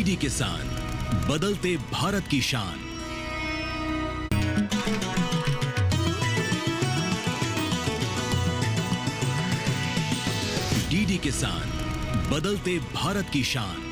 DD किसान, बदलते भारत की शान। डीडी किसान, बदलते भारत की शान।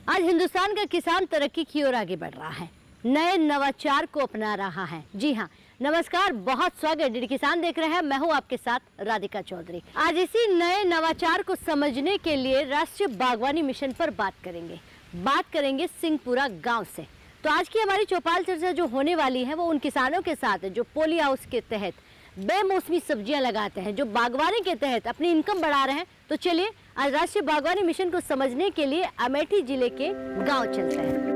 आज हिंदुस्तान का किसान तरक्की की ओर आगे बढ़ रहा है, नए नवाचार को अपना रहा है। जी हाँ, नमस्कार, बहुत स्वागत। डीडी किसान देख रहे हैं, मैं हूँ आपके साथ राधिका चौधरी। आज इसी नए नवाचार को समझने के लिए राष्ट्रीय बागवानी मिशन पर बात करेंगे सिंहपुरा गांव से। तो आज की हमारी चौपाल चर्चा जो होने वाली है वो उन किसानों के साथ है जो पॉली हाउस के तहत बेमौसमी सब्जियां लगाते हैं, जो बागवानी के तहत अपनी इनकम बढ़ा रहे हैं। तो चलिए आज राष्ट्रीय बागवानी मिशन को समझने के लिए अमेठी जिले के गांव चलते हैं।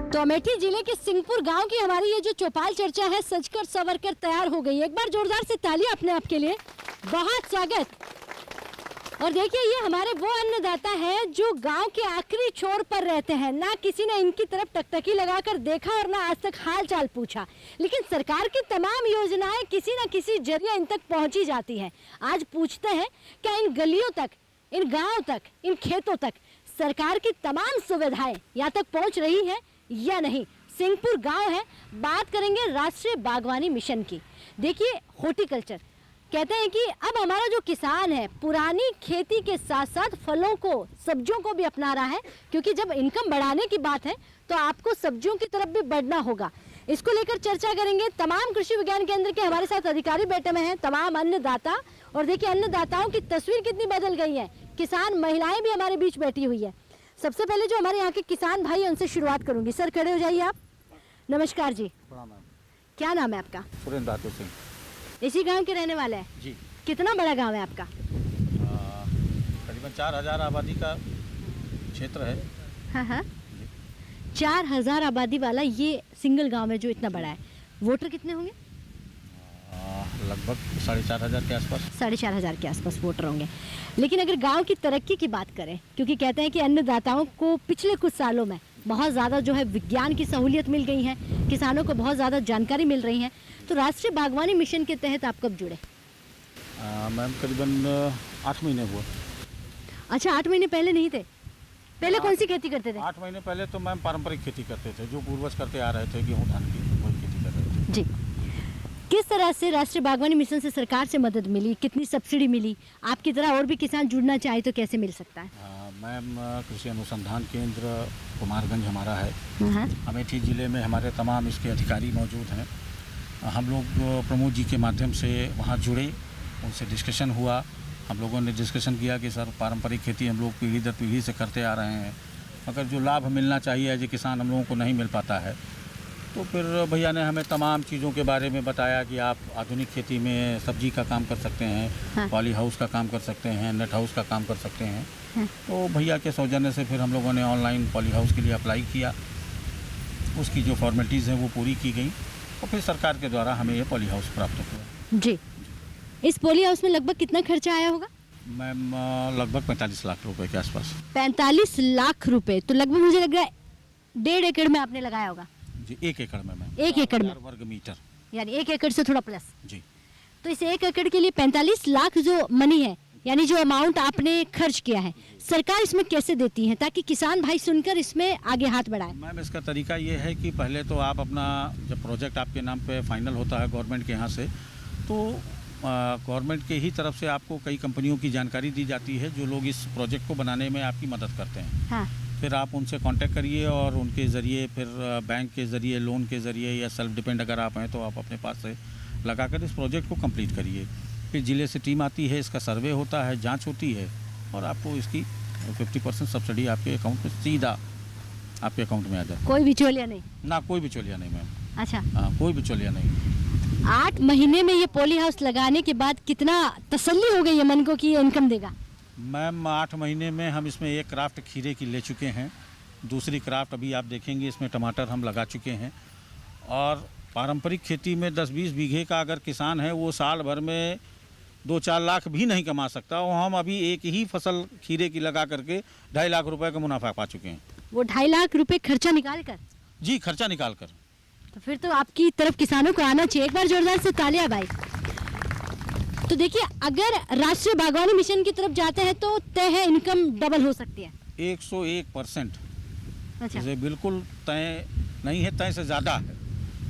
तो अमेठी जिले के सिंहपुर गांव की हमारी ये जो चौपाल चर्चा है सजकर संवरकर तैयार हो गई। एक बार जोरदार से तालियां अपने आप के लिए, बहुत स्वागत। और देखिए, ये हमारे वो अन्नदाता है जो गांव के आखिरी छोर पर रहते हैं। ना किसी ने इनकी तरफ टकटकी लगाकर देखा और ना आज तक हाल चाल पूछा, लेकिन सरकार की तमाम योजनाएं किसी न किसी जरिए इन तक पहुंची जाती है। आज पूछते हैं, क्या इन गलियों तक, इन गाँव तक, इन खेतों तक सरकार की तमाम सुविधाएं यहाँ तक पहुँच रही है या नहीं। सिंहपुर गांव है, बात करेंगे राष्ट्रीय बागवानी मिशन की। देखिए, हॉर्टिकल्चर कहते हैं कि अब हमारा जो किसान है पुरानी खेती के साथ साथ फलों को, सब्जियों को भी अपना रहा है, क्योंकि जब इनकम बढ़ाने की बात है तो आपको सब्जियों की तरफ भी बढ़ना होगा। इसको लेकर चर्चा करेंगे। तमाम कृषि विज्ञान केंद्र के हमारे साथ अधिकारी बैठे हुए हैं, तमाम अन्नदाता। और देखिए, अन्नदाताओं की तस्वीर कितनी बदल गई है। किसान महिलाएं भी हमारे बीच बैठी हुई है। सबसे पहले जो हमारे यहाँ के किसान भाई हैं उनसे शुरुआत करूंगी। सर, खड़े हो जाइए आप। नमस्कार जी। क्या नाम है आपका? सुरेंद्र बहादुर सिंह। इसी गांव के रहने वाले हैं जी। कितना बड़ा गांव है आपका? करीबन 4000 आबादी का क्षेत्र है। हाँ, 4000 आबादी वाला ये सिंगल गांव है जो इतना बड़ा है। वोटर कितने होंगे? लगभग 4500 के आसपास। 4500 के आसपास वोटर होंगे। लेकिन अगर गांव की तरक्की की बात करें, क्योंकि कहते हैं कि अन्नदाताओं को पिछले कुछ सालों में बहुत ज़्यादा जो है विज्ञान की सहूलियत मिल गई है, किसानों को बहुत ज़्यादा जानकारी मिल रही है। तो राष्ट्रीय बागवानी मिशन के तहत आप कब जुड़े? मैम करीबन 8 महीने हुआ। अच्छा, 8 महीने पहले नहीं थे? पहले कौन सी खेती करते थे? 8 महीने पहले तो मैम पारंपरिक खेती करते थे, जो पूर्वज करते आ रहे थे, गेहूँ धान की वही खेती कर रहे थे। जी। किस तरह से राष्ट्रीय बागवानी मिशन से सरकार से मदद मिली, कितनी सब्सिडी मिली? आपकी तरह और भी किसान जुड़ना चाहे तो कैसे मिल सकता है? मैम कृषि अनुसंधान केंद्र कुमारगंज हमारा है। अमेठी ज़िले में हमारे तमाम इसके अधिकारी मौजूद हैं। हम लोग प्रमोद जी के माध्यम से वहाँ जुड़े, उनसे डिस्कशन हुआ। हम लोगों ने डिस्कशन किया कि सर, पारंपरिक खेती हम लोग पीढ़ी दर पीढ़ी से करते आ रहे हैं, मगर जो लाभ मिलना चाहिए एज ए किसान हम लोगों को नहीं मिल पाता है। तो फिर भैया ने हमें तमाम चीज़ों के बारे में बताया कि आप आधुनिक खेती में सब्जी का काम कर सकते हैं, हाँ। पॉली हाउस का काम कर सकते हैं, नेट हाउस का काम कर सकते हैं। हाँ। तो भैया के सौजन्य से फिर हम लोगों ने ऑनलाइन पॉली हाउस के लिए अप्लाई किया। उसकी जो फॉर्मेलिटीज़ हैं वो पूरी की गई और फिर सरकार के द्वारा हमें ये पॉली हाउस प्राप्त हुआ। जी। इस पॉली हाउस में लगभग कितना खर्चा आया होगा? मैम लगभग 45 लाख रुपए के आसपास। 45 लाख रुपए, तो लगभग मुझे लग रहा है 1.5 एकड़ में आपने लगाया होगा। जी, 1 एकड़ में मैम। 1 एकड़ में वर्ग मीटर, यानी 1 एकड़ से थोड़ा प्लस। जी। तो इस 1 एकड़ के लिए 45 लाख जो मनी है, यानी जो अमाउंट आपने खर्च किया है, सरकार इसमें कैसे देती है ताकि किसान भाई सुनकर इसमें आगे हाथ बढ़ाए? मैम इसका तरीका ये है कि पहले तो आप अपना, जब प्रोजेक्ट आपके नाम पे फाइनल होता है गवर्नमेंट के यहाँ से, तो गवर्नमेंट के ही तरफ से आपको कई कंपनियों की जानकारी दी जाती है जो लोग इस प्रोजेक्ट को बनाने में आपकी मदद करते हैं। हाँ। फिर आप उनसे कांटेक्ट करिए और उनके ज़रिए, फिर बैंक के ज़रिए, लोन के ज़रिए या सेल्फ डिपेंड अगर आप हैं तो आप अपने पास से लगाकर इस प्रोजेक्ट को कंप्लीट करिए। फिर ज़िले से टीम आती है, इसका सर्वे होता है, जांच होती है और आपको इसकी 50% सब्सिडी आपके अकाउंट में सीधा आपके अकाउंट में आ जाता कोई बिचौलिया नहीं? है। ना कोई बिचौलिया नहीं मैम। अच्छा, हाँ, कोई बिचौलिया नहीं। 8 महीने में ये पॉली हाउस लगाने के बाद कितना तसल्ली हो गई है मन को कि ये इनकम देगा? मैम 8 महीने में हम इसमें एक क्राफ्ट खीरे की ले चुके हैं, दूसरी क्राफ्ट अभी आप देखेंगे इसमें टमाटर हम लगा चुके हैं। और पारंपरिक खेती में 10-20 बीघे का अगर किसान है वो साल भर में 2-4 लाख भी नहीं कमा सकता, और हम अभी एक ही फसल खीरे की लगा करके 2.5 लाख रुपए का मुनाफा पा चुके हैं। वो 2.5 लाख रुपए खर्चा निकाल कर? जी, खर्चा निकाल कर। तो फिर तो आपकी तरफ किसानों को आना चाहिए। एक बार जोरदार से तालियां भाई। तो देखिए, अगर राष्ट्रीय बागवानी मिशन की तरफ जाते हैं तो तय है इनकम डबल हो सकती है। 101%। अच्छा, इसे बिल्कुल तय नहीं है, तय से ज़्यादा है,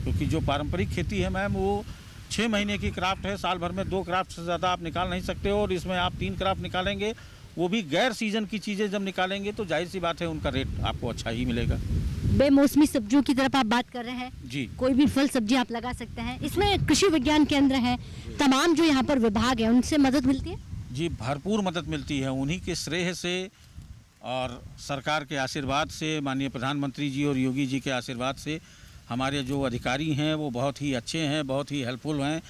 क्योंकि जो पारंपरिक खेती है मैम वो 6 महीने की क्राफ्ट है, साल भर में 2 क्राफ्ट से ज़्यादा आप निकाल नहीं सकते हो, और इसमें आप 3 क्राफ्ट निकालेंगे, वो भी गैर सीजन की चीज़ें जब निकालेंगे तो जाहिर सी बात है उनका रेट आपको अच्छा ही मिलेगा। बेमौसमी सब्जियों की तरफ आप बात कर रहे हैं। जी, कोई भी फल सब्जी आप लगा सकते हैं। इसमें कृषि विज्ञान केंद्र है, तमाम जो यहाँ पर विभाग है उनसे मदद मिलती है? जी, भरपूर मदद मिलती है। उन्हीं के श्रेय से और सरकार के आशीर्वाद से, माननीय प्रधानमंत्री जी और योगी जी के आशीर्वाद से हमारे जो अधिकारी हैं वो बहुत ही अच्छे हैं, बहुत ही हेल्पफुल हैं,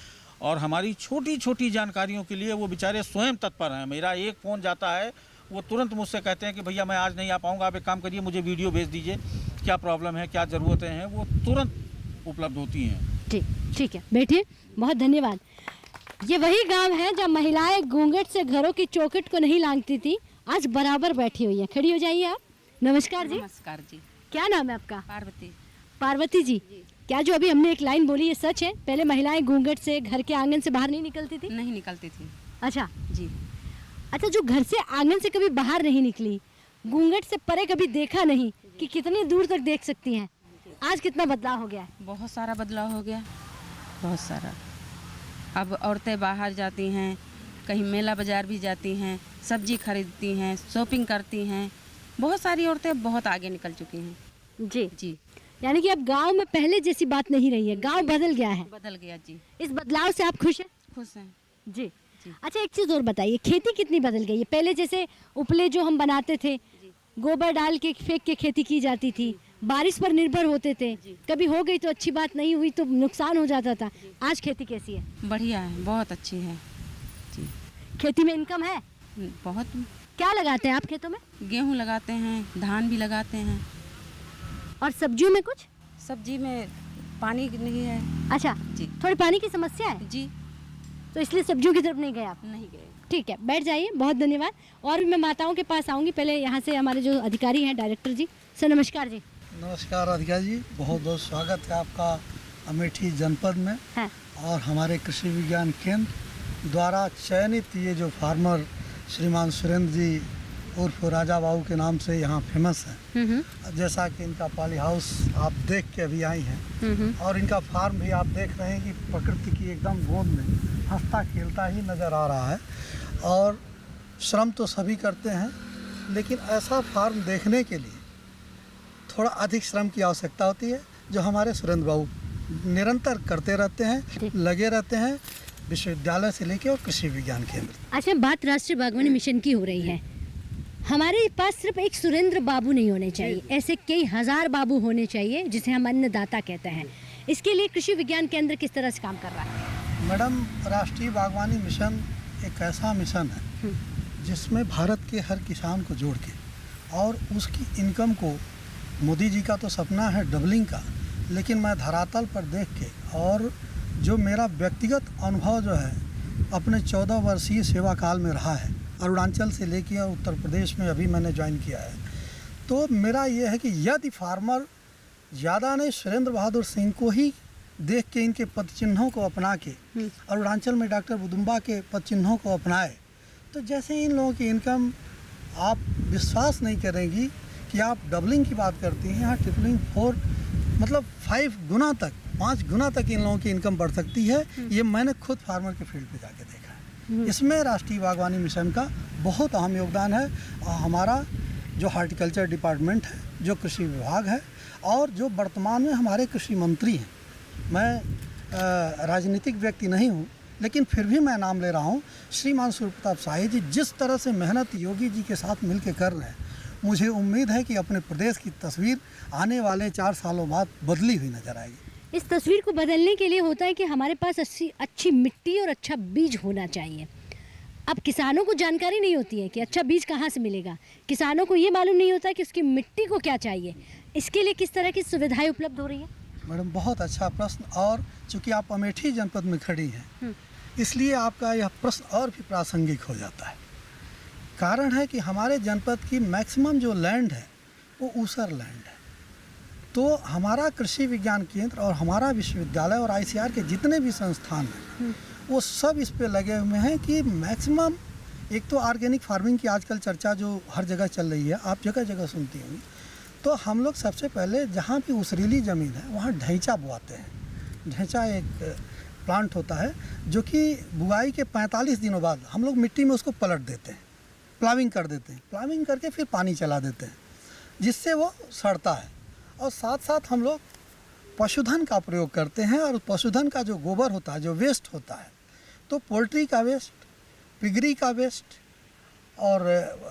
और हमारी छोटी छोटी जानकारियों के लिए वो बेचारे स्वयं तत्पर हैं। मेरा एक फ़ोन जाता है, वो तुरंत मुझसे कहते हैं कि भैया मैं आज नहीं आ पाऊँगा, आप एक काम करिए मुझे वीडियो भेज दीजिए, क्या प्रॉब्लम है, क्या ज़रूरतें हैं, वो तुरंत उपलब्ध होती हैं। ठीक है, बैठिए, बहुत धन्यवाद। ये वही गांव है जहाँ महिलाएं घूंघट से घरों की चौखट को नहीं लांघती थी, आज बराबर बैठी हुई है। खड़ी हो जाइए आप। नमस्कार जी। नमस्कार जी। क्या नाम है आपका? पार्वती। पार्वती जी, क्या जो अभी हमने एक लाइन बोली ये सच है? पहले महिलाएं घूंघट से घर के आंगन से बाहर नहीं निकलती थी? नहीं निकलती थी अच्छा जी। अच्छा, जो घर से आंगन से कभी बाहर नहीं निकली, घूंघट से परे कभी देखा नहीं कि कितनी दूर तक देख सकती हैं, आज कितना बदलाव हो गया है? बहुत सारा बदलाव हो गया, बहुत सारा। अब औरतें बाहर जाती हैं, कहीं मेला बाजार भी जाती हैं, सब्जी खरीदती हैं, शॉपिंग करती हैं। बहुत सारी औरतें बहुत आगे निकल चुकी हैं जी जी। यानी कि अब गांव में पहले जैसी बात नहीं रही है, गांव बदल गया है। बदल गया जी। इस बदलाव से आप खुश हैं? खुश हैं जी। जी। अच्छा, एक चीज़ और बताइए, खेती कितनी बदल गई है? पहले जैसे उपले जो हम बनाते थे, गोबर डाल के फेंक के खेती की जाती थी, बारिश पर निर्भर होते थे, कभी हो गई तो अच्छी बात, नहीं हुई तो नुकसान हो जाता था। आज खेती कैसी है? बढ़िया है, बहुत अच्छी है जी। खेती में इनकम है? बहुत। क्या लगाते हैं आप खेतों में? गेहूँ लगाते हैं, धान भी लगाते हैं। और सब्जियों में कुछ? सब्जी में पानी नहीं है अच्छा जी। थोड़ी पानी की समस्या है, जी। तो इसलिए सब्जियों की तरफ नहीं गए आप? नहीं गए। ठीक है, बैठ जाइए, बहुत धन्यवाद। और मैं माताओं के पास आऊँगी, पहले यहाँ से हमारे जो अधिकारी हैं, डायरेक्टर जी। सर नमस्कार जी। नमस्कार अधिकारी जी, बहुत बहुत स्वागत है आपका अमेठी जनपद में। हाँ। और हमारे कृषि विज्ञान केंद्र द्वारा चयनित ये जो फार्मर श्रीमान सुरेंद्र जी उर्फ राजा बाबू के नाम से यहाँ फेमस है। जैसा कि इनका पॉली हाउस आप देख के अभी आई हैं, और इनका फार्म भी आप देख रहे हैं कि प्रकृति की एकदम गोद में हंसता खेलता ही नज़र आ रहा है। और श्रम तो सभी करते हैं, लेकिन ऐसा फार्म देखने के लिए थोड़ा अधिक श्रम की आवश्यकता होती है, जो हमारे सुरेंद्र बाबू निरंतर करते रहते हैं, लगे रहते हैं, विश्वविद्यालय से लेकर और कृषि विज्ञान केंद्र। अच्छा, बात राष्ट्रीय बागवानी मिशन की हो रही है। हमारे पास सिर्फ एक सुरेंद्र बाबू नहीं होने चाहिए, ऐसे कई हजार बाबू होने चाहिए, जिसे हम अन्नदाता कहते हैं। इसके लिए कृषि विज्ञान केंद्र किस तरह से काम कर रहा है? मैडम, राष्ट्रीय बागवानी मिशन एक ऐसा मिशन है जिसमें भारत के हर किसान को जोड़ के और उसकी इनकम को, मोदी जी का तो सपना है डबलिंग का, लेकिन मैं धरातल पर देख के और जो मेरा व्यक्तिगत अनुभव जो है अपने 14 वर्षीय सेवा काल में रहा है, अरुणाचल से लेकर उत्तर प्रदेश में अभी मैंने ज्वाइन किया है, तो मेरा ये है कि यदि फार्मर ज़्यादा नहीं सुरेंद्र बहादुर सिंह को ही देख के इनके पद चिन्हों को अपना के अरुणाचल में डॉक्टर बुदुम्बा के पद चिन्हों को अपनाए, तो जैसे इन लोगों की इनकम आप विश्वास नहीं करेंगी कि आप डबलिंग की बात करती हैं, यहाँ ट्रिपलिंग 4 मतलब 5 गुना तक, 5 गुना तक इन लोगों की इनकम बढ़ सकती है। ये मैंने खुद फार्मर के फील्ड पे जाके देखा है। इसमें राष्ट्रीय बागवानी मिशन का बहुत अहम योगदान है। और हमारा जो हार्टिकल्चर डिपार्टमेंट है, जो कृषि विभाग है, और जो वर्तमान में हमारे कृषि मंत्री हैं, मैं राजनीतिक व्यक्ति नहीं हूँ, लेकिन फिर भी मैं नाम ले रहा हूँ, श्रीमान सूर्य प्रताप शाही जी जिस तरह से मेहनत योगी जी के साथ मिल के कर रहे हैं, मुझे उम्मीद है कि अपने प्रदेश की तस्वीर आने वाले 4 सालों बाद बदली हुई नजर आएगी। इस तस्वीर को बदलने के लिए होता है कि हमारे पास अच्छी मिट्टी और अच्छा बीज होना चाहिए। अब किसानों को जानकारी नहीं होती है कि अच्छा बीज कहाँ से मिलेगा, किसानों को ये मालूम नहीं होता कि उसकी मिट्टी को क्या चाहिए। इसके लिए किस तरह की सुविधाएं उपलब्ध हो रही है? मैडम बहुत अच्छा प्रश्न, और चूंकि आप अमेठी जनपद में खड़ी हैं इसलिए आपका यह प्रश्न और भी प्रासंगिक हो जाता है। कारण है कि हमारे जनपद की मैक्सिमम जो लैंड है वो ऊसर लैंड है। तो हमारा कृषि विज्ञान केंद्र और हमारा विश्वविद्यालय और ICAR के जितने भी संस्थान हैं वो सब इस पे लगे हुए हैं कि मैक्सिमम, एक तो ऑर्गेनिक फार्मिंग की आजकल चर्चा जो हर जगह चल रही है, आप जगह जगह सुनती होंगी, तो हम लोग सबसे पहले जहाँ भी उसरीली ज़मीन है वहाँ ढैंचा बोआते हैं। ढैंचा एक प्लांट होता है जो कि बुआई के 45 दिनों बाद हम लोग मिट्टी में उसको पलट देते हैं, प्लाविंग कर देते हैं, प्लाविंग करके फिर पानी चला देते हैं जिससे वो सड़ता है। और साथ साथ हम लोग पशुधन का प्रयोग करते हैं, और पशुधन का जो गोबर होता है, जो वेस्ट होता है, तो पोल्ट्री का वेस्ट, पिगरी का वेस्ट और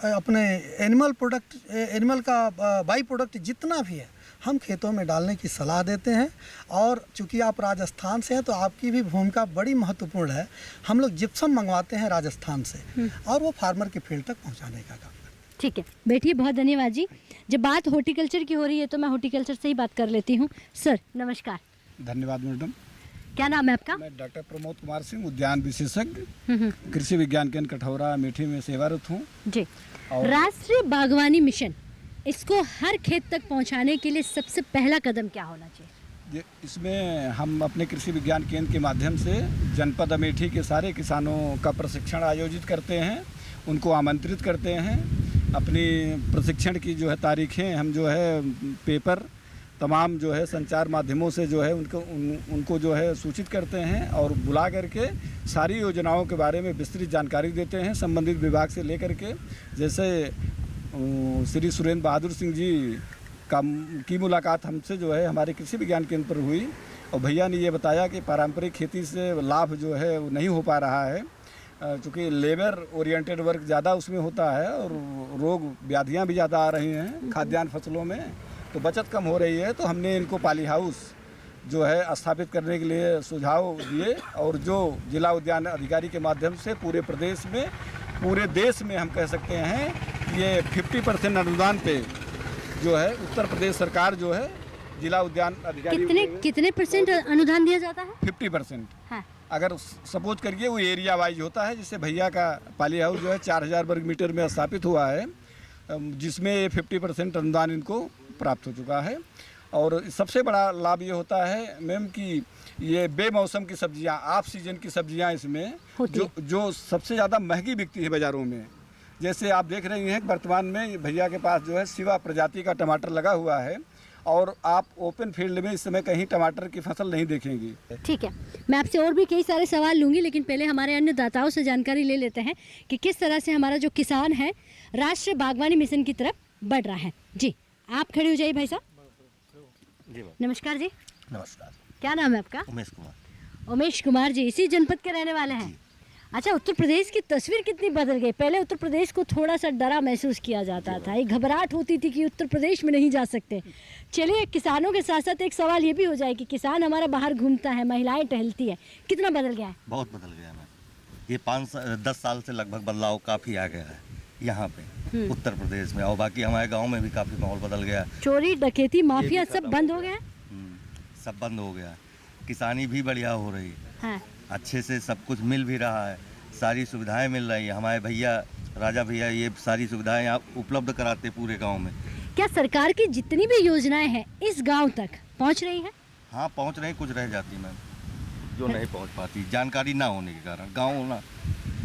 अपने एनिमल प्रोडक्ट, एनिमल का बाई प्रोडक्ट जितना भी है हम खेतों में डालने की सलाह देते हैं। और चूँकि आप राजस्थान से हैं तो आपकी भी भूमिका बड़ी महत्वपूर्ण है। हम लोग जिप्सम मंगवाते हैं राजस्थान से और वो फार्मर के फील्ड तक पहुंचाने का काम करते हैं। ठीक है, बैठिए, बहुत धन्यवाद जी। जब बात हॉर्टिकल्चर की हो रही है तो मैं हॉर्टिकल्चर से ही बात कर लेती हूँ। सर नमस्कार। धन्यवाद मैडम। क्या नाम है आपका? मैं डॉक्टर प्रमोद कुमार सिंह, उद्यान विशेषज्ञ, कृषि विज्ञान केंद्र कठौरा अमेठी में सेवारत हूँ जी। राष्ट्रीय बागवानी मिशन, इसको हर खेत तक पहुंचाने के लिए सबसे पहला कदम क्या होना चाहिए? इसमें हम अपने कृषि विज्ञान केंद्र के माध्यम से जनपद अमेठी के सारे किसानों का प्रशिक्षण आयोजित करते हैं, उनको आमंत्रित करते हैं। अपनी प्रशिक्षण की जो है तारीखें हम जो है पेपर तमाम जो है संचार माध्यमों से जो है उनको जो है सूचित करते हैं और बुला करके सारी योजनाओं के बारे में विस्तृत जानकारी देते हैं संबंधित विभाग से लेकर के। जैसे श्री सुरेंद्र बहादुर सिंह जी की मुलाकात हमसे जो है हमारे कृषि विज्ञान केंद्र पर हुई, और भैया ने ये बताया कि पारंपरिक खेती से लाभ जो है वो नहीं हो पा रहा है, चूँकि लेबर ओरिएंटेड वर्क ज़्यादा उसमें होता है और रोग व्याधियाँ भी ज़्यादा आ रही हैं खाद्यान्न फसलों में, तो बचत कम हो रही है। तो हमने इनको पॉली हाउस जो है स्थापित करने के लिए सुझाव दिए, और जो जिला उद्यान अधिकारी के माध्यम से पूरे प्रदेश में, पूरे देश में हम कह सकते हैं ये 50% अनुदान पे जो है उत्तर प्रदेश सरकार जो है जिला उद्यान अधिकारी कितने परसेंट अनुदान दिया जाता है? 50%। हाँ। अगर सपोज करिए वो एरिया वाइज होता है, जिससे भैया का पाली हाउस जो है 4000 वर्ग मीटर में स्थापित हुआ है, जिसमें 50% अनुदान इनको प्राप्त हो चुका है। और सबसे बड़ा लाभ ये होता है मैम कि ये बेमौसम की सब्जियां, ऑफ सीजन की सब्जियां इसमें जो सबसे ज़्यादा महंगी बिकती है बाज़ारों में। जैसे आप देख रही हैं वर्तमान में भैया के पास जो है सिवा प्रजाति का टमाटर लगा हुआ है, और आप ओपन फील्ड में इस समय कहीं टमाटर की फसल नहीं देखेंगी। ठीक है, मैं आपसे और भी कई सारे सवाल लूँगी, लेकिन पहले हमारे अन्य दाताओं से जानकारी ले लेते हैं कि किस तरह से हमारा जो किसान है राष्ट्रीय बागवानी मिशन की तरफ बढ़ रहा है। जी आप खड़े हो जाइए भाई साहब। जी नमस्कार जी। नमस्कार। क्या नाम है आपका? उमेश कुमार। उमेश कुमार जी, इसी जनपद के रहने वाले हैं? अच्छा, उत्तर प्रदेश की तस्वीर कितनी बदल गई। पहले उत्तर प्रदेश को थोड़ा सा डरा महसूस किया जाता था, एक घबराहट होती थी कि उत्तर प्रदेश में नहीं जा सकते। चलिए, किसानों के साथ साथ एक सवाल ये भी हो जाए कि किसान हमारा बाहर घूमता है, महिलाएं टहलती है, कितना बदल गया है? बहुत बदल गया मैम, ये 10 साल से लगभग बदलाव काफ़ी आ गया है यहाँ पे उत्तर प्रदेश में, और बाकी हमारे गाँव में भी काफ़ी माहौल बदल गया। चोरी डकैती माफिया सब बंद हो गया, सब बंद हो गया, किसानी भी बढ़िया हो रही है, अच्छे से सब कुछ मिल भी रहा है, सारी सुविधाएं मिल रही है। हमारे भैया राजा भैया ये सारी सुविधाएं आप उपलब्ध कराते पूरे गांव में। क्या सरकार की जितनी भी योजनाएं हैं इस गांव तक पहुंच रही हैं? हाँ पहुंच रही, कुछ रह जाती मैम जो नहीं पहुंच पाती, जानकारी ना होने के कारण, गाँव होना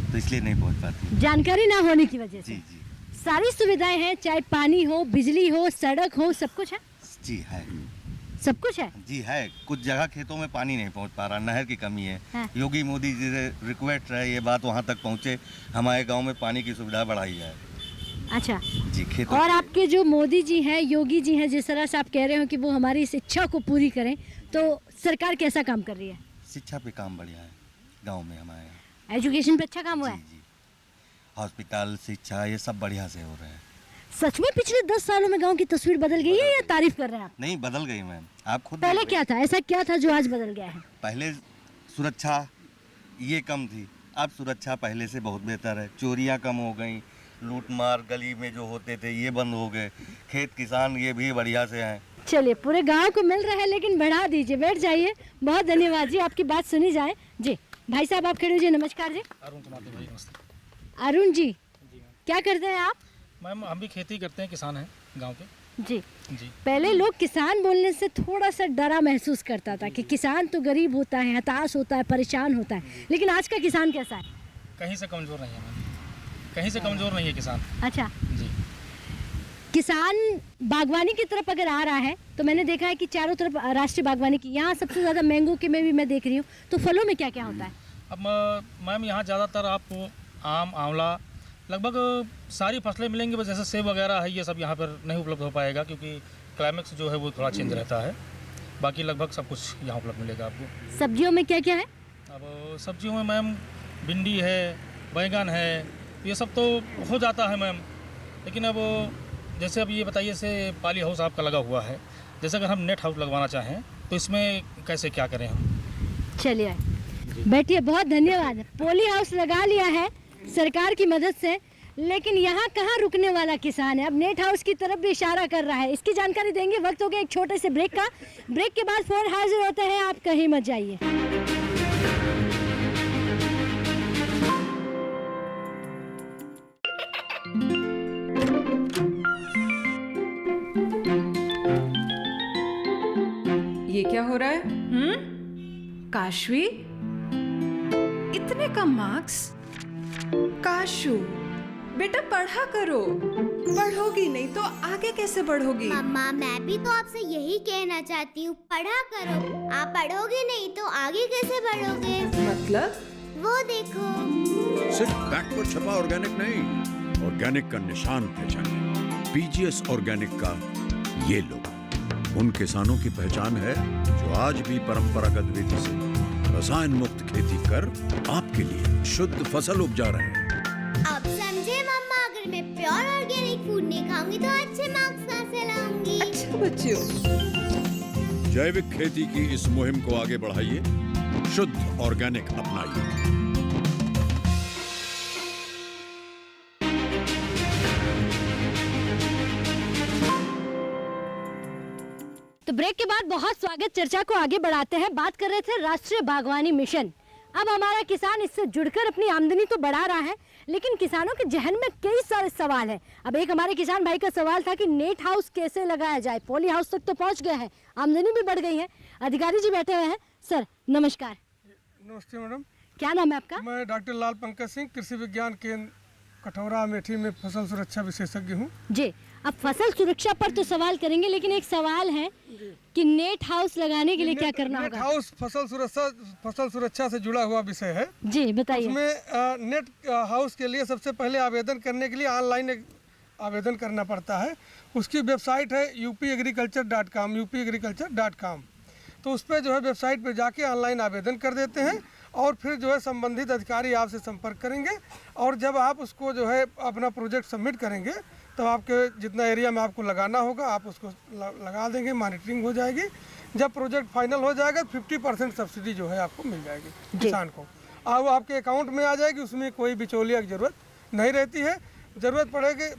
तो इसलिए नहीं पहुंच पाती, जानकारी ना होने की वजह से। जी। सारी सुविधाएं हैं, चाहे पानी हो, बिजली हो, सड़क हो, सब कुछ है? जी है, सब कुछ है जी है। कुछ जगह खेतों में पानी नहीं पहुंच पा रहा, नहर की कमी है। हाँ। योगी मोदी जी से रिक्वेस्ट है ये बात वहां तक पहुंचे, हमारे गांव में पानी की सुविधा बढ़ाई जाए। अच्छा जी, खेतों और आपके जो मोदी जी हैं, योगी जी हैं, जिस तरह से आप कह रहे हो कि वो हमारी इस इच्छा को पूरी करें, तो सरकार कैसा काम कर रही है? शिक्षा पे काम बढ़िया है गाँव में हमारे यहाँ, एजुकेशन पे अच्छा काम हुआ है? जी। हॉस्पिटल, शिक्षा ये सब बढ़िया से हो रहे हैं। सच में पिछले 10 सालों में गांव की तस्वीर बदल गई है या तारीफ कर रहे हैं आप? नहीं, बदल गई मैम, आप खुद पहले देख क्या था, ऐसा क्या था जो आज बदल गया है? पहले सुरक्षा ये कम थी, अब सुरक्षा पहले से बहुत बेहतर है। चोरियां कम हो गई, लूट मार गली में जो होते थे ये बंद हो गए, खेत किसान ये भी बढ़िया से हैं। चलिए, पूरे गांव को मिल रहा है लेकिन बढ़ा दीजिए, बैठ जाइए। बहुत धन्यवाद जी, आपकी बात सुनी जाए। जी भाई साहब आप खड़े हो जी, नमस्कार जी। अरुण कुमार भाई, नमस्ते। अरुण जी, क्या करते हैं आप? मैम हम भी खेती करते हैं, किसान हैं गांव के। जी जी। पहले लोग किसान बोलने से थोड़ा सा डरा महसूस करता था कि किसान तो गरीब होता है, हताश होता है, परेशान होता है, लेकिन आज का किसान कैसा है? कहीं से कमज़ोर नहीं है मैम, कहीं से कमज़ोर नहीं है किसान। अच्छा, जी। किसान बागवानी की तरफ अगर आ रहा है तो मैंने देखा है कि चारों तरफ राष्ट्रीय बागवानी की, यहाँ सबसे ज़्यादा मैंगो के में भी मैं देख रही हूँ। तो फलों में क्या क्या होता है? अब मैम यहाँ ज़्यादातर आपको आम, आंवला, लगभग सारी फसलें मिलेंगी, बस जैसे सेब वगैरह है ये सब यहाँ पर नहीं उपलब्ध हो पाएगा क्योंकि क्लाइमेक्स जो है वो थोड़ा चेंज रहता है। बाकी लगभग सब कुछ यहाँ उपलब्ध मिलेगा आपको। सब्जियों में क्या क्या है? अब सब्जियों में मैम भिंडी है, बैंगन है, ये सब तो हो जाता है मैम। लेकिन अब जैसे अब ये बताइए, से पाली हाउस आपका लगा हुआ है, जैसे अगर हम नेट हाउस लगवाना चाहें तो इसमें कैसे क्या करें हम? चलिए बैठिए, बहुत धन्यवाद। पोली हाउस लगा लिया है सरकार की मदद से, लेकिन यहाँ कहाँ रुकने वाला किसान है, अब नेट हाउस की तरफ भी इशारा कर रहा है। इसकी जानकारी देंगे। वक्त हो गया एक छोटे से ब्रेक का। ब्रेक के बाद फिर हाजिर होते हैं, आप कहीं मत जाइए। ये क्या हो रहा है? काशवी, इतने कम मार्क्स? काशू बेटा पढ़ा करो, पढ़ोगी नहीं तो आगे कैसे बढ़ोगी? मम्मा मैं भी तो आपसे यही कहना चाहती हूँ, पढ़ा करो। आप पढ़ोगे नहीं तो आगे कैसे बढ़ोगे? मतलब? वो देखो। सिर्फ बैक पर छपा ऑर्गेनिक नहीं, ऑर्गेनिक का निशान पहचाने। पीजीएस ऑर्गेनिक का ये लोग उन किसानों की पहचान है जो आज भी परंपरागत विधि से रसायन मुक्त खेती कर आपके लिए शुद्ध फसल उपजा रहे हैं। अब समझे मम्मा, अगर मैं प्योर ऑर्गेनिक फूड नहीं खाऊंगी तो अच्छे मार्क्स कहाँ से लाऊंगी? अच्छा बच्चों, जैविक खेती की इस मुहिम को आगे बढ़ाइए, शुद्ध ऑर्गेनिक अपनाइए। तो ब्रेक के बाद बहुत स्वागत। चर्चा को आगे बढ़ाते हैं। बात कर रहे थे राष्ट्रीय बागवानी मिशन। अब हमारा किसान इससे जुड़कर अपनी आमदनी तो बढ़ा रहा है, लेकिन किसानों के जहन में कई सारे सवाल हैं। अब एक हमारे किसान भाई का सवाल था कि नेट हाउस कैसे लगाया जाए। पॉली हाउस तक तो पहुंच गए हैं, आमदनी भी बढ़ गई है। अधिकारी जी बैठे हुए हैं। सर नमस्कार। नमस्ते मैडम। क्या नाम है आपका? मैं डॉक्टर लाल पंकज सिंह, कृषि विज्ञान केंद्र कठौरा अमेठी में फसल सुरक्षा विशेषज्ञ हूँ। जी, अब फसल सुरक्षा पर तो सवाल करेंगे, लेकिन एक सवाल है कि नेट हाउस लगाने के लिए क्या करना होगा? नेट हाउस फसल सुरक्षा से जुड़ा हुआ विषय है। जी बताइए। उसमें नेट हाउस के लिए सबसे पहले आवेदन करने के लिए ऑनलाइन आवेदन करना पड़ता है। उसकी वेबसाइट है upagriculture.com, upagriculture.com। तो उस पर जो है वेबसाइट पर जाके ऑनलाइन आवेदन कर देते हैं और फिर जो है संबंधित अधिकारी आपसे संपर्क करेंगे और जब आप उसको जो है अपना प्रोजेक्ट सबमिट करेंगे तो आपके जितना एरिया में आपको लगाना होगा आप उसको लगा देंगे, मॉनिटरिंग हो जाएगी। जब प्रोजेक्ट फाइनल हो जाएगा 50% सब्सिडी जो है आपको मिल जाएगी किसान को, और वो आपके अकाउंट में आ जाएगी। उसमें कोई बिचौलिया की ज़रूरत नहीं रहती है। ज़रूरत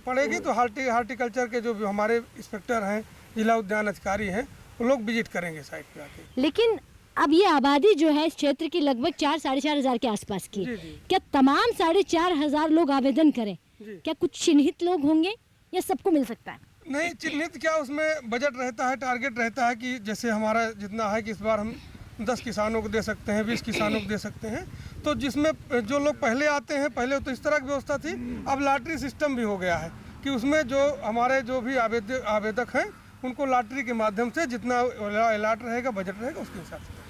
पड़ेगी तो हार्टिकल्चर के जो हमारे इंस्पेक्टर हैं, जिला उद्यान अधिकारी हैं, वो लोग विजिट करेंगे साइट पे आके। लेकिन अब ये आबादी जो है इस क्षेत्र की लगभग 4-4.5 हज़ार के आसपास की, क्या तमाम 4.5 लोग आवेदन करें? क्या कुछ चिन्हित लोग होंगे या सबको मिल सकता है? नहीं, चिन्हित क्या, उसमें बजट रहता है, टारगेट रहता है कि जैसे हमारा जितना है कि इस बार हम 10 किसानों को दे सकते हैं, 20 किसानों को दे सकते हैं। तो जिसमें जो लोग पहले आते हैं, पहले तो इस तरह की व्यवस्था थी, अब लॉटरी सिस्टम भी हो गया है कि उसमें जो हमारे जो भी आवेदक हैं उनको लॉटरी के माध्यम से जितना अलॉट रहेगा, बजट रहेगा, उसके हिसाब से।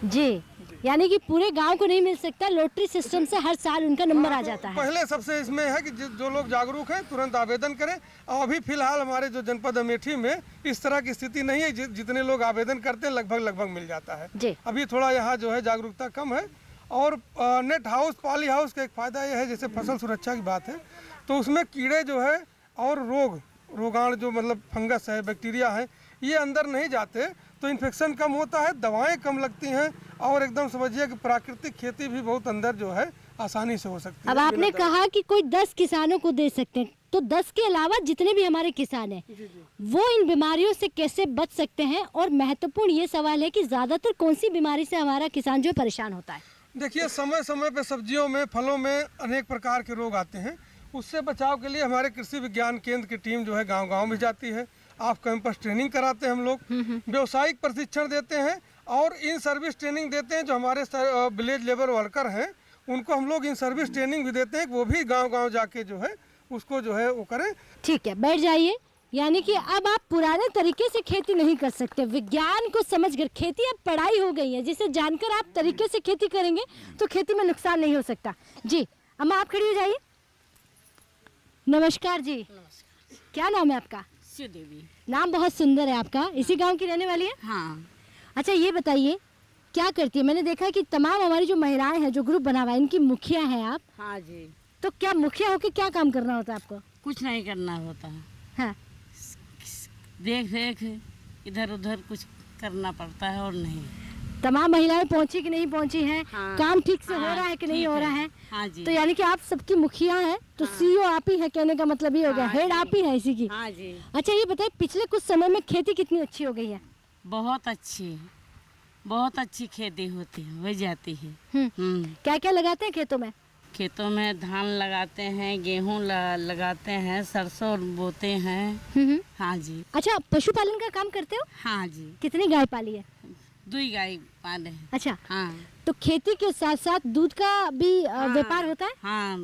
जी, यानी कि पूरे गांव को नहीं मिल सकता, लॉटरी सिस्टम से हर साल उनका नंबर आ जाता है। पहले सबसे इसमें है कि जो लोग जागरूक हैं तुरंत आवेदन करें। और अभी फिलहाल हमारे जो जनपद अमेठी में इस तरह की स्थिति नहीं है, जितने लोग आवेदन करते हैं लगभग मिल जाता है। अभी थोड़ा यहाँ जो है जागरूकता कम है। और नेट हाउस, पॉली हाउस का एक फ़ायदा यह है, जैसे फसल सुरक्षा की बात है तो उसमें कीड़े जो है और रोगाणु जो मतलब फंगस है, बैक्टीरिया है, ये अंदर नहीं जाते तो इन्फेक्शन कम होता है, दवाएं कम लगती हैं और एकदम समझिए कि प्राकृतिक खेती भी बहुत अंदर जो है आसानी से हो सकती है। अब आपने कहा कि कोई 10 किसानों को दे सकते हैं, तो 10 के अलावा जितने भी हमारे किसान हैं वो इन बीमारियों से कैसे बच सकते हैं? और महत्वपूर्ण ये सवाल है कि ज़्यादातर कौन सी बीमारी से हमारा किसान जो परेशान होता है? देखिए, समय समय पे सब्जियों में, फलों में अनेक प्रकार के रोग आते हैं। उससे बचाव के लिए हमारे कृषि विज्ञान केंद्र की टीम जो है गांव-गांव में जाती है। ऑफ कैंपस ट्रेनिंग कराते हैं हम लोग, व्यावसायिक प्रशिक्षण देते हैं और इन सर्विस ट्रेनिंग देते हैं। जो हमारे विलेज लेबर वर्कर हैं उनको हम लोग इन सर्विस ट्रेनिंग भी देते हैं कि वो भी गांव-गांव जाके जो है उसको जो है वो करें। ठीक है, बैठ जाइए। यानी कि अब आप पुराने तरीके से खेती नहीं कर सकते, विज्ञान को समझकर खेती अब पढ़ाई हो गई है, जिसे जानकर आप तरीके से खेती करेंगे तो खेती में नुकसान नहीं हो सकता। जी अम्मा, आप खड़ी हो जाइए। नमस्कार जी। नमस्कार। क्या नाम है आपका? देवी। नाम बहुत सुंदर है आपका। इसी गांव की रहने वाली है? हाँ। अच्छा, ये बताइए क्या करती है? मैंने देखा कि तमाम हमारी जो महिलाएं हैं, जो ग्रुप बना हुआ है, इनकी मुखिया हैं आप। हाँ जी। तो क्या मुखिया होके क्या काम करना होता है आपको? कुछ नहीं करना होता है। हाँ। देख रेख इधर उधर कुछ करना पड़ता है और नहीं। तमाम महिलाएं पहुंची कि नहीं पहुंची हैं? हाँ। काम ठीक से हाँ, हो रहा है कि नहीं हो रहा है? हाँ जी। तो यानी कि आप सबकी मुखिया हैं, तो सीईओ आप ही है, कहने का मतलब ये हो गया, हेड आप ही है इसी की। हाँ जी। अच्छा, ये बताइए पिछले कुछ समय में खेती कितनी अच्छी हो गई है? बहुत अच्छी खेती होती हो जाती है। क्या क्या लगाते हैं खेतों में? खेतों में धान लगाते हैं, गेहूँ लगाते हैं, सरसों बोते हैं। हाँ जी। अच्छा, पशुपालन का काम करते हो? हाँ जी। कितनी गाय पाली है? 2 गाय पाले हैं। अच्छा। हाँ। तो खेती के साथ साथ दूध का भी व्यापार होता है? हाँ,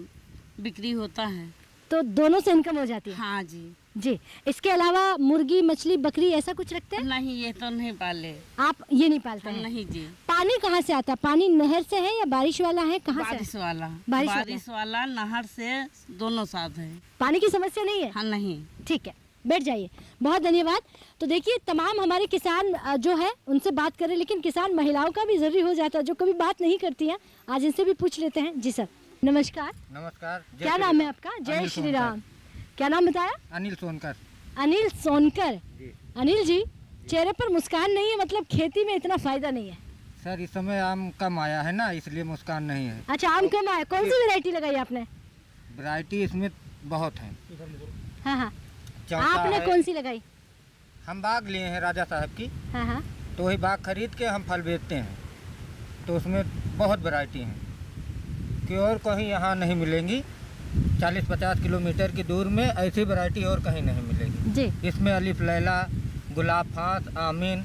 बिक्री होता है। तो दोनों से इनकम हो जाती है? हाँ जी। जी। इसके अलावा मुर्गी, मछली, बकरी ऐसा कुछ रखते हैं? नहीं, ये तो नहीं पाले। आप ये नहीं पालते हैं? नहीं जी। पानी कहाँ से आता है? पानी नहर से है या बारिश वाला है? कहाँ से? बारिश वाला नहर से, दोनों साथ है। पानी की समस्या नहीं है? हाँ, नहीं। ठीक है, बैठ जाइए। बहुत धन्यवाद। तो देखिए, तमाम हमारे किसान जो है उनसे बात करें, लेकिन किसान महिलाओं का भी जरूरी हो जाता है जो कभी बात नहीं करती हैं। आज इनसे भी पूछ लेते हैं। जी सर, नमस्कार। नमस्कार। क्या नाम है आपका? जय श्री राम। क्या नाम बताया? अनिल सोनकर। अनिल सोनकर जी। अनिल जी, चेहरे पर मुस्कान नहीं है, मतलब खेती में इतना फायदा नहीं है? सर, इस समय आम कम आया है ना, इसलिए मुस्कान नहीं है। अच्छा, आम कम आया। कौन सी वैरायटी लगाई आपने? वैरायटी इसमें बहुत है। हाँ। आपने कौन सी लगाई? हम बाग लिए हैं राजा साहब की। हाँ। तो वही बाग खरीद के हम फल बेचते हैं, तो उसमें बहुत वैरायटी है कि और कहीं यहाँ नहीं मिलेंगी। 40-50 किलोमीटर की दूर में ऐसी वैरायटी और कहीं नहीं मिलेगी जी। इसमें अलिफ लैला, गुलाब फांस, आमीन,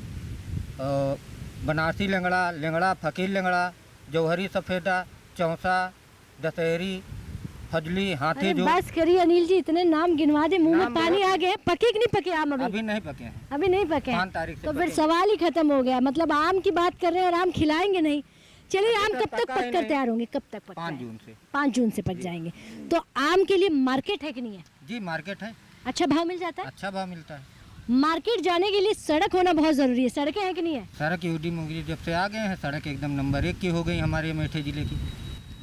बनारसी लेंगड़ा, फकीर लेंगड़ा, जौहरी सफ़ेदा, चौसा, दशहरी, फजली, हाथी जो। बस करिए अनिल जी, इतने नाम गिनवा दे, मुंह में पानी आ गया। पके कि नहीं पके आम? अभी नहीं पके हैं। अभी नहीं पके? 5 तारीख से तो फिर सवाल ही खत्म हो गया। मतलब आम की बात कर रहे हैं और आम खिलाएंगे नहीं। चलिए, आम कब तक पक कर तैयार होंगे? कब तक पक? 5 जून से। 5 जून से पक जाएंगे। तो आम के लिए मार्केट है कि नहीं है? जी, मार्केट है। अच्छा भाव मिल जाता है? अच्छा भाव मिलता है। मार्केट जाने के लिए सड़क होना बहुत जरूरी है। सड़कें हैं कि नहीं है? सड़क यूडी मुगली जब से आ गए हैं, सड़क एकदम नंबर 1 की हो गई हमारे अमेठी जिले की।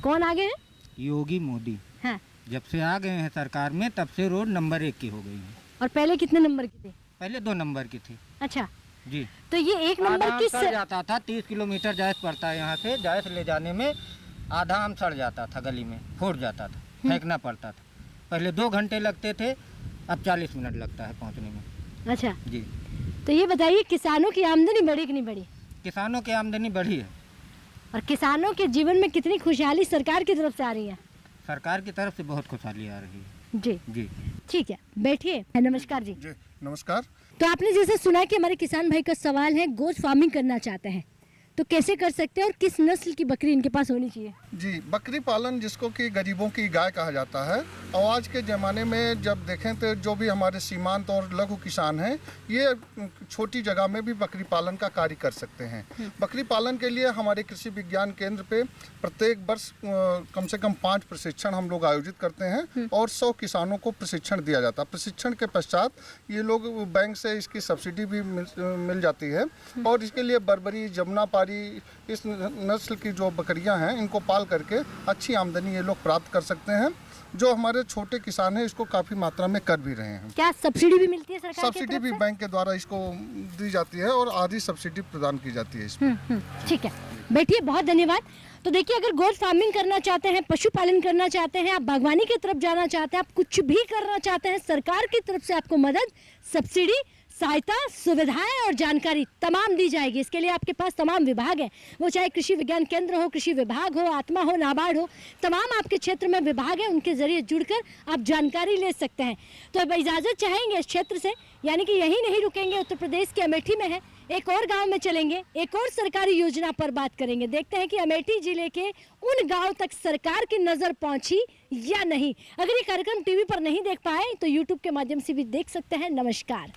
कौन आ गए हैं? योगी मोदी। हाँ। जब से आ गए हैं सरकार में, तब से रोड नंबर 1 की हो गई है। और पहले कितने नंबर की थी? पहले 2 नंबर की थी। अच्छा जी। तो ये 1 नंबर की सड़ जाता था। 30 किलोमीटर जायस पड़ता है यहाँ से। जायस ले जाने में आधा आम सड़ जाता था, गली में फूट जाता था, फेंकना पड़ता था। पहले 2 घंटे लगते थे, अब 40 मिनट लगता है पहुँचने में। अच्छा जी। तो ये बताइए, किसानों की आमदनी बढ़ी कि नहीं बढ़ी? किसानों की आमदनी बढ़ी है। और किसानों के जीवन में कितनी खुशहाली सरकार की तरफ से आ रही है? सरकार की तरफ से बहुत खुशहाली आ रही है। जी जी। ठीक है, बैठिए। नमस्कार जी। जी नमस्कार। तो आपने जैसे सुना कि हमारे किसान भाई का सवाल है, गोट फार्मिंग करना चाहते हैं, तो कैसे कर सकते हैं और किस नस्ल की बकरी इनके पास होनी चाहिए? जी, बकरी पालन जिसको कि गरीबों की गाय कहा जाता है, और आज के ज़माने में जब देखें तो जो भी हमारे सीमांत और लघु किसान हैं, ये छोटी जगह में भी बकरी पालन का कार्य कर सकते हैं। बकरी पालन के लिए हमारे कृषि विज्ञान केंद्र पे प्रत्येक वर्ष कम से कम 5 प्रशिक्षण हम लोग आयोजित करते हैं और 100 किसानों को प्रशिक्षण दिया जाता है। प्रशिक्षण के पश्चात ये लोग बैंक से इसकी सब्सिडी भी मिल जाती है और इसके लिए बरबरी, जमुनापारी हमारी इस नस्ल की जो बकरियां हैं इनको पाल करके अच्छी आमदनी ये लोग प्राप्त कर सकते हैं। जो हमारे छोटे किसान हैं इसको काफ़ी मात्रा में कर भी रहे हैं। क्या सब्सिडी भी मिलती है सरकार की सब्सिडी तरफ भी से? बैंक के द्वारा इसको दी जाती है और आधी सब्सिडी प्रदान की जाती है इसमें। ठीक है, बैठिए, बहुत धन्यवाद। तो देखिए, अगर गोट फार्मिंग करना चाहते हैं, पशुपालन करना चाहते हैं, आप बागवानी की तरफ जाना चाहते हैं, आप कुछ भी करना चाहते हैं, सरकार की तरफ से आपको मदद, सब्सिडी, सहायता, सुविधाएं और जानकारी तमाम दी जाएगी। इसके लिए आपके पास तमाम विभाग हैं, वो चाहे कृषि विज्ञान केंद्र हो, कृषि विभाग हो, आत्मा हो, नाबार्ड हो, तमाम आपके क्षेत्र में विभाग हैं, उनके जरिए जुड़कर आप जानकारी ले सकते हैं। तो अब इजाज़त चाहेंगे इस क्षेत्र से, यानी कि यहीं नहीं रुकेंगे, उत्तर प्रदेश के अमेठी में है, एक और गांव में चलेंगे, एक और सरकारी योजना पर बात करेंगे। देखते हैं कि अमेठी जिले के उन गांव तक सरकार की नज़र पहुंची या नहीं। अगर ये कार्यक्रम टीवी पर नहीं देख पाए तो यूट्यूब के माध्यम से भी देख सकते हैं। नमस्कार।